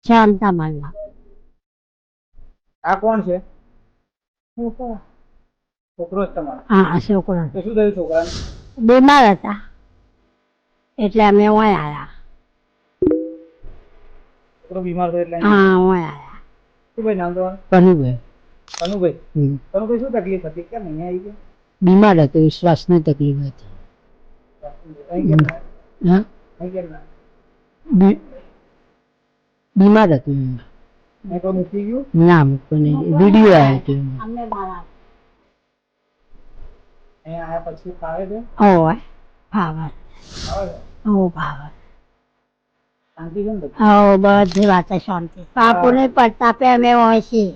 શાંતા માનવા આ કોણ છે? છોકરો જ તમારો? હા, છોકરો તો શું થયું છોકરાને? બીમાર હતા એટલે અમે ઓય આવ્યા. છોકરો બીમાર થયો એટલે હા, ઓય આવ્યા. શું ભાઈ નામ તમારું? કનુભાઈ. કનુભાઈ. કનુભાઈ શું તકલીફ હતી? કેમ અહીંયા આવી ગયા? બીમાર હતો, શ્વાસની તકલીફ હતી. અહીં કેમ ના? હા, અહીં કેમ ના? બીમાર હતું. અહીં કોઈ મૂકી ગયું? ના મૂકો નહીં, વિડીયો આવ્યો હતો. અહીંયા આયા પછી ફાવે છે? ઓય ભાવે. ફાવે છે? ઓ ભાવે. શાંતિ છે ને બધી? બધી વાત શાંતિ. બાપુને પ્રતાપે અમે હોય છીએ.